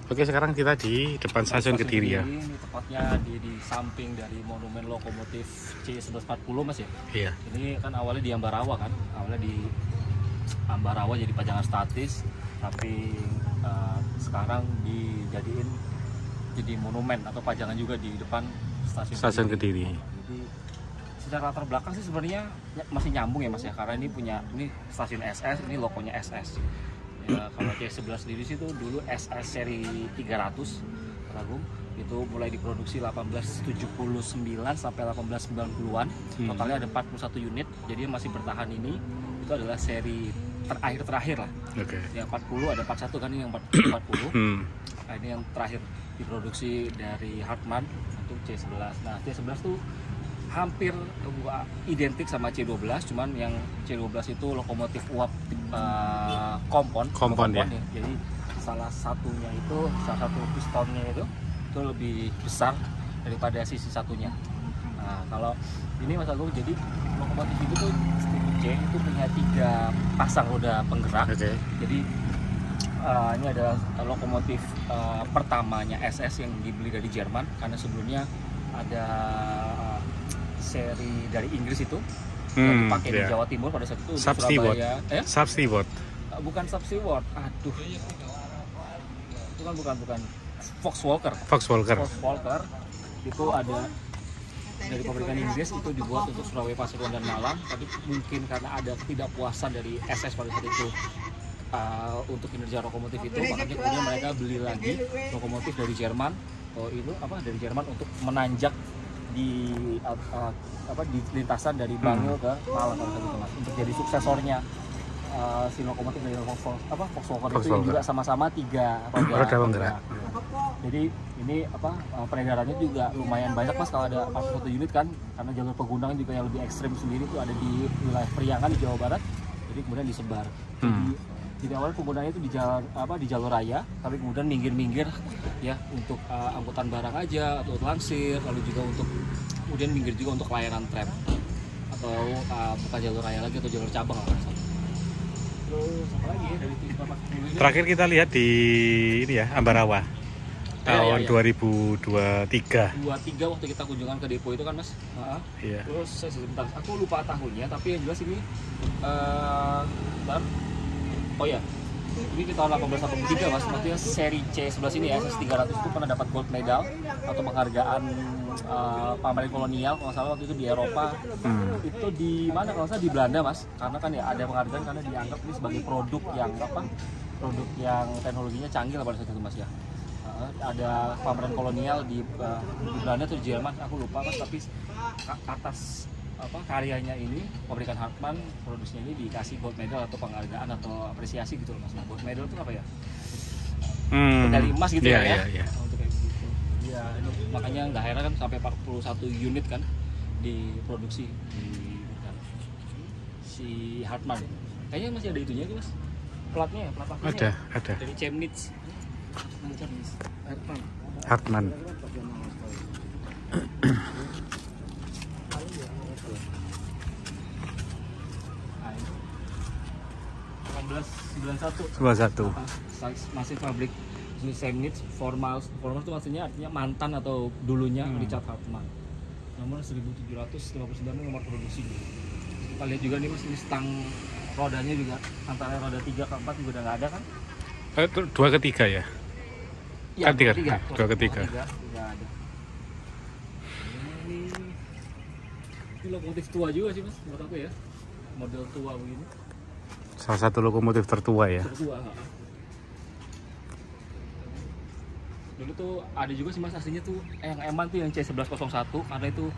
Oke, sekarang kita di depan stasiun Kediri ya. Ini tepatnya di samping dari monumen lokomotif C1140 Mas ya. Iya. Ini kan awalnya di Ambarawa kan, awalnya di Ambarawa jadi pajangan statis, tapi sekarang dijadiin jadi monumen atau pajangan juga di depan stasiun Kediri. Jadi secara latar belakang sih sebenarnya masih nyambung ya Mas ya, karena ini stasiun SS, ini logonya SS. Ya, kalau C11 sendiri sih itu dulu SS seri 300 Agung, itu mulai diproduksi 1879 sampai 1890-an. Totalnya ada 41 unit, jadi masih bertahan ini. Itu adalah seri terakhir lah. Oke. Yang 40 ada 41 kan, ini yang 40. Nah, ini yang terakhir diproduksi dari Hartmann untuk C11. Nah, C11 tuh hampir identik sama C12, cuman yang C12 itu lokomotif uap kompon ya. Jadi salah satu pistonnya itu lebih besar daripada sisi satunya. Nah, kalau ini Mas Agung, jadi lokomotif itu tuh tipe C itu punya 3 pasang roda penggerak. Jadi ini adalah lokomotif pertamanya SS yang dibeli dari Jerman, karena sebelumnya ada seri dari Inggris itu yang dipakai di Jawa Timur pada saat itu di Surabaya. Substeward. Bukan Substeward. Aduh. Itu kan bukan. Vauxwalker. Itu ada dari pabrikan Inggris, itu dibuat untuk Surabaya, Pasuruan dan Malang, tapi mungkin karena ada ketidakpuasan dari SS pada saat itu untuk kinerja lokomotif itu, makanya kemudian mereka beli lagi lokomotif dari Jerman. Dari Jerman untuk menanjak di lintasan dari Bangil ke Malang pada saat itu Mas, untuk jadi suksesornya si lokomotif dari Vauxwalker itu yang juga sama-sama 3 roda penggerak. Jadi ini peredarannya juga lumayan banyak Mas, kalau ada 41 unit kan, karena jalur penggunaan juga yang lebih ekstrim sendiri itu ada di wilayah Priangan di Jawa Barat, jadi kemudian disebar. Jadi awal penggunaannya itu di jalur raya, tapi kemudian minggir ya untuk angkutan barang aja atau langsir, lalu juga kemudian minggir juga untuk layanan tram atau bukan jalur raya lagi atau jalur cabang lah. Terus apa lagi ya dari terakhir kita lihat di ini ya, Ambarawa tahun 2023 waktu kita kunjungan ke depo itu kan Mas. Iya. Terus sebentar, aku lupa tahunnya, tapi yang jelas ini ini di tahun 1883 Mas, maksudnya seri C11 ini ya, SS300 itu pernah dapat gold medal atau penghargaan pameran kolonial kalau salah waktu itu di Eropa. Itu di mana kalau salah di Belanda Mas, karena kan ya ada penghargaan karena dianggap ini sebagai produk yang teknologinya canggih pada saat itu Mas ya. Ada pameran kolonial di Belanda atau di Jerman, aku lupa Mas, tapi atas karyanya ini pabrikan Hartmann produksinya ini dikasih gold medal atau penghargaan atau apresiasi gitu loh Mas. Nah, gold medal itu apa ya? Medali emas gitu ya. Untuk kayak gitu. Ya, ini makanya nggak heran kan sampai 41 unit kan diproduksi di si Hartmann. Kayaknya masih ada itunya Mas. Platnya ya, plat ada. Dari Chemnitz. Hartmann. 91. Masih pabrik Chemnitz. Formal itu maksudnya artinya mantan atau dulunya Richard Hartmann. Nomor 1759 nomor produksi. Kita lihat juga nih Mas, ini stang rodanya juga antara roda 3 ke 4 juga udah nggak ada kan? 2 ke 3 ya? Ya, kan 2 ke 3. Nggak ada. Ini lokomotif tua juga sih Mas, menurut aku ya. Model tua begini. Salah satu lokomotif tertua ya. Dulu tuh ada juga sih Mas aslinya tuh yang eman tuh yang C1101, karena itu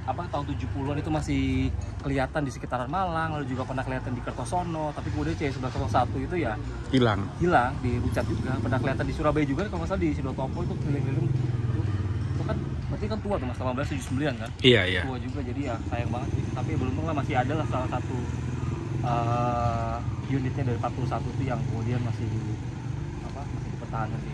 tahun 70-an itu masih kelihatan di sekitaran Malang, lalu juga pernah kelihatan di Kertosono, tapi kemudian C1101 itu ya hilang di Rucat juga. Pernah kelihatan di Surabaya juga kalau nggak salah, di Sidotopo itu keliling-keliling. Itu kan berarti kan tua tuh Mas, 1879 kan? Iya. Tua juga, jadi ya sayang banget sih. Tapi beruntunglah masih ada lah salah satu unitnya dari 41 itu yang kemudian masih dipertahankan sih.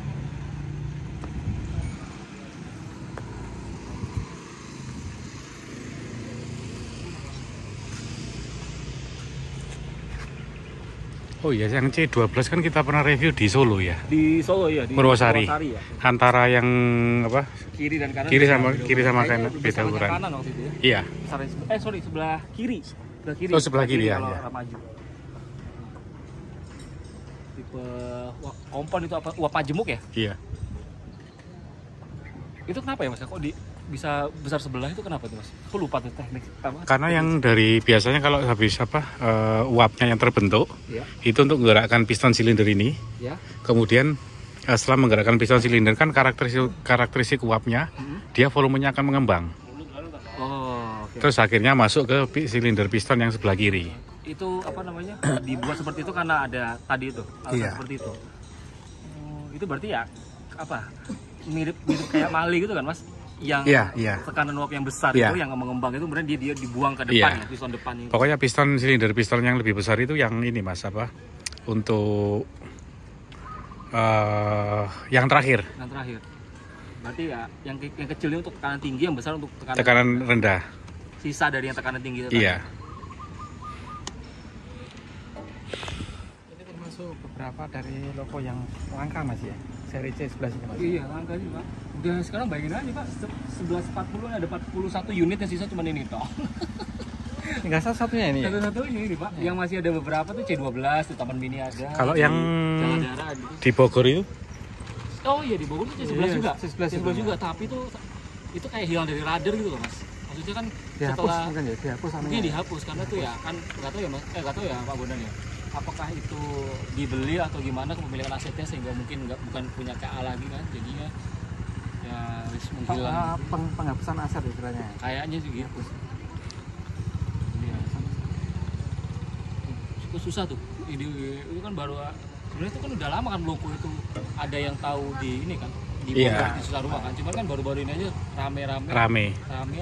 Oh iya, yang C12 kan kita pernah review di Solo ya. Di Solo ya, di Purwosari. ya. Antara yang apa? Kiri dan kanan. Kiri sama kanan beda ukuran. Kanan waktu itu ya. Iya. Sebelah kiri. Sebelah kiri. Oh, sebelah kiri ya. Kalau Ya. arah maju. Tipe kompon itu apa? Uap majemuk ya? Iya. Itu kenapa ya Mas? Kok bisa besar sebelah itu kenapa tuh Mas? Aku lupa tuh teknik apa. Karena yang dari biasanya kalau habis uapnya yang terbentuk Ya. itu untuk menggerakkan piston silinder ini. Ya. Kemudian setelah menggerakkan piston silinder kan karakteristik uapnya dia volumenya akan mengembang. Oh, oke. Terus akhirnya masuk ke silinder piston yang sebelah kiri. Itu apa namanya? Dibuat seperti itu karena ada tadi itu, alasan Iya. seperti itu. Itu berarti ya apa? Mirip kayak Mali gitu kan Mas? Yang Iya. tekanan uap yang besar Iya. itu yang mengembang itu kemudian dia dibuang ke depan Iya. ya, piston depan itu. Pokoknya silinder piston yang lebih besar itu yang ini Mas untuk yang terakhir. Yang terakhir. Berarti ya yang kecil ini untuk tekanan tinggi, yang besar untuk Tekanan rendah. sisa dari yang tekanan tinggi itu. Iya. Ini termasuk beberapa dari logo yang langka Mas ya, seri C sebelah sini Mas. Iya, langka sih Pak. Udah sekarang bayangin aja Pak, 1140 ada 41 unit, yang sisa cuma ini toh. Tinggal satu-satunya ini ya. Satu-satunya ini Pak. Yang masih ada beberapa tuh C12, tuh Taman Mini ada. Kalau di yang Jalan Daerah ada. di Bogor itu Oh iya, di Bogor tuh C11 Iya, juga. C11 juga, tapi itu kayak hilang dari radar gitu loh Mas. Maksudnya kan Dihapus setelah mungkin ya, dihapus sama mungkin dihapus karena tuh ya kan nggak tahu ya Mas, nggak tahu ya Pak Bondan ya. Apakah itu dibeli atau gimana kepemilikan asetnya sehingga mungkin bukan punya KA lagi kan, jadinya ya wis menghilang. penghapusan aset istilahnya. Kayaknya sih gitu. Iya. Cukup susah tuh. Itu kan baru sebenarnya itu kan udah lama kan logo itu ada yang tahu di ini kan di Iya. Bogor, di Susah Rumah kan. Cuman kan baru-baru ini aja rame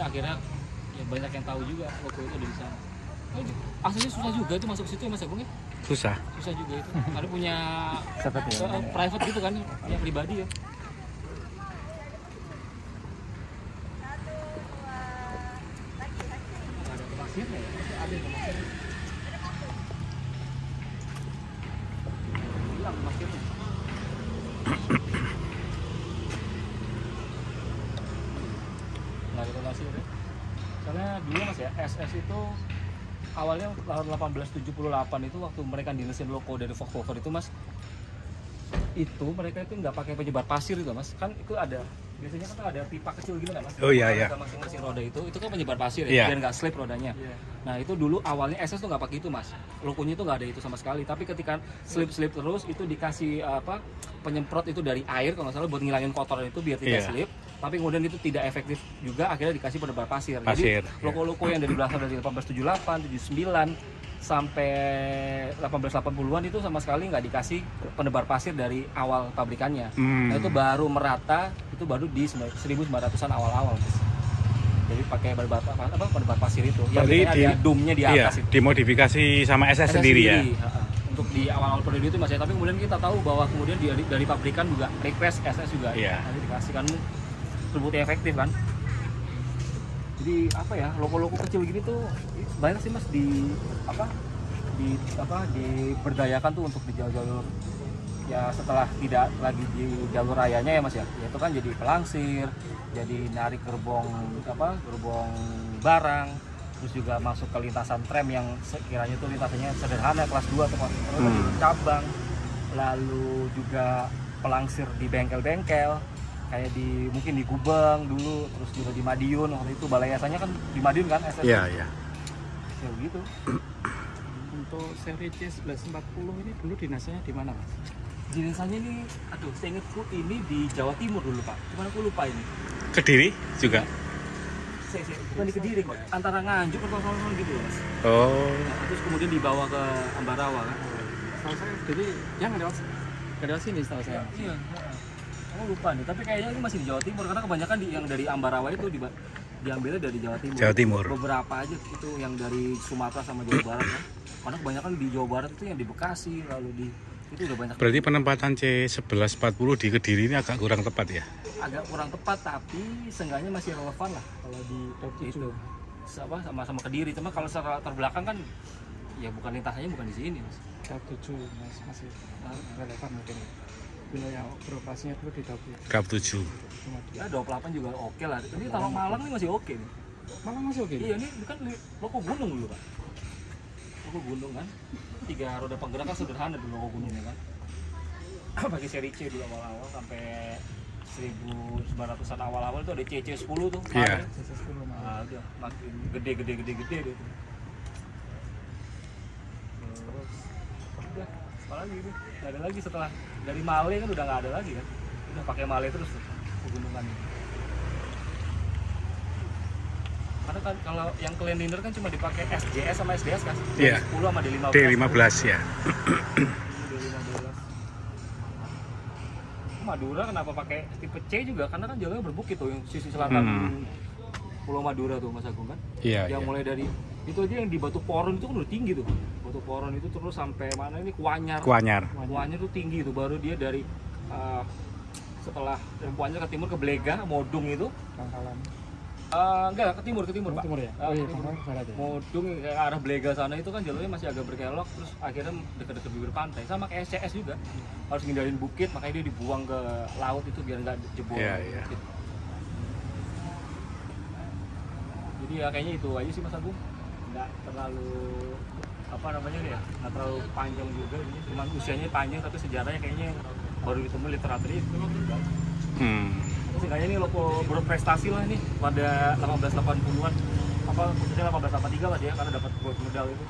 akhirnya ya banyak yang tahu juga logo itu ada di sana. Aksesnya susah juga itu masuk situ ya Mas Agung ya. susah. Susah juga itu. Karena punya Seperti ya. private gitu kan, punya pribadi ya. Ada kemasirnya ya. Ada kemasirnya. Hilang kemasirnya. Nggak ada kemasir ya. Soalnya dulu Mas ya, SS itu awalnya tahun 1878 itu waktu mereka dinesin logo dari Volkswagen itu Mas, itu mereka itu nggak pakai penyebar pasir itu Mas, kan itu ada biasanya kan ada pipa kecil gitu kan Mas. Oh iya, iya. Ada masing-masing roda itu kan penyebar pasir Iya. ya, biar nggak slip rodanya. Nah itu dulu awalnya SS tuh nggak pakai itu Mas, logonya itu nggak ada itu sama sekali. Tapi ketika slip terus itu dikasih penyemprot itu dari air kalau nggak salah buat ngilangin kotoran itu biar tidak Iya. slip. Tapi kemudian itu tidak efektif juga, akhirnya dikasih penebar pasir. Pasir, Jadi logo-logo yang dari berasal dari 1878, 79 sampai 1880-an itu sama sekali nggak dikasih penebar pasir dari awal pabrikannya. Nah itu baru merata, itu baru di 1900-an awal-awal Mas. Jadi pakai penebar pasir itu. Yang Berarti biasanya ada domnya di iya, atas itu. dimodifikasi sama SS sendiri ya. Ha-ha. Untuk di awal-awal periode itu Mas ya. Tapi kemudian kita tahu bahwa kemudian dari pabrikan juga request SS juga. Iya. Nanti dikasihkan terbukti efektif kan. Jadi apa ya, logo-logo kecil gini tuh banyak sih Mas diberdayakan tuh untuk di jalur ya setelah tidak lagi di jalur rayanya ya Mas ya. Itu kan jadi pelangsir, jadi narik gerbong barang, terus juga masuk ke lintasan tram yang sekiranya itu lintasannya sederhana kelas 2 atau kelas 3 cabang, lalu juga pelangsir di bengkel-bengkel kayak mungkin di Gubeng dulu, terus juga di Madiun waktu itu balai yasanya kan di Madiun kan SS. Iya, iya. Ya begitu. Untuk seri C 1140 ini dulu dinasanya di mana Mas? Dinasanya ini, aduh saya ingatku ini di Jawa Timur dulu Pak, cuman aku lupa ini. Kediri juga. Bukan di Kediri kok, antara Nganjuk atau Solo gitu ya Mas. Oh. Nah, terus kemudian dibawa ke Ambarawa kan. Setahu saya jadi yang ada sini setahu saya. Iya. Aku lupa nih, tapi kayaknya ini masih di Jawa Timur karena kebanyakan yang dari Ambarawa itu diambilnya dari Jawa Timur. Jawa Timur. Beberapa aja itu yang dari Sumatera sama Jawa Barat kan. Karena kebanyakan di Jawa Barat itu yang di Bekasi, lalu itu udah banyak. Berarti penempatan C1140 di Kediri ini agak kurang tepat ya? Agak kurang tepat, tapi seenggaknya masih relevan lah kalau di itu sama-sama Kediri. Cuma kalau secara terbelakang kan ya bukan lintasannya bukan di sini Mas. Gap 7 masih relevan mungkin. Wilayah beroperasinya dulu di 20. Gap 7. Cuma Ya 28 juga oke lah. Ini kalau Malang nih masih oke nih. Malang masih oke. Iya, ini kan loko gunung dulu Pak. Loko gunung kan. 3 roda penggerak kan sederhana dulu loko gunungnya kan. Pakai seri C dulu awal-awal sampai 1900-an awal-awal itu ada CC10 tuh. Iya. CC10 Nah, udah makin gede deh. Terus udah apa lagi itu? Nggak ada lagi setelah dari Male kan udah nggak ada lagi kan. Udah pakai Male terus tuh pegunungan ini. Karena kan kalau yang clean liner kan cuma dipakai SJS sama SDS kan. Iya. D10 sama D15. D15 ya. D15. Madura kenapa pakai tipe C juga? Karena kan jalurnya berbukit tuh yang sisi selatan Pulau Madura tuh Mas Agung kan. Iya. Yang mulai dari itu aja yang di Batu Poron itu kan udah tinggi tuh. Batu Poron itu terus sampai mana ini Kuanyar. Kuanyar. Kuanyar tuh tinggi tuh, baru dia dari setelah dari Kuanyar ke timur ke Blega, Modung itu. Pangkalan. Enggak, ke timur Pak. Timur ya? Ah, Oh iya, ke timur. Pangkalan ke barat ya. Modung ke arah Blega sana itu kan jalurnya masih agak berkelok, terus akhirnya dekat-dekat bibir pantai. Sama kayak SCS juga. Harus ngindarin bukit, makanya dia dibuang ke laut itu biar nggak jebol. Iya, iya. Bukit. Jadi ya kayaknya itu aja sih Mas Agung. Nggak terlalu apa namanya ya, nggak terlalu panjang juga ini. Cuman usianya panjang tapi sejarahnya kayaknya baru ditemu literatur itu. Seenggaknya ini loko berprestasi lah ini pada 1880-an, apa khususnya 1883 lah dia karena dapat gold medal itu.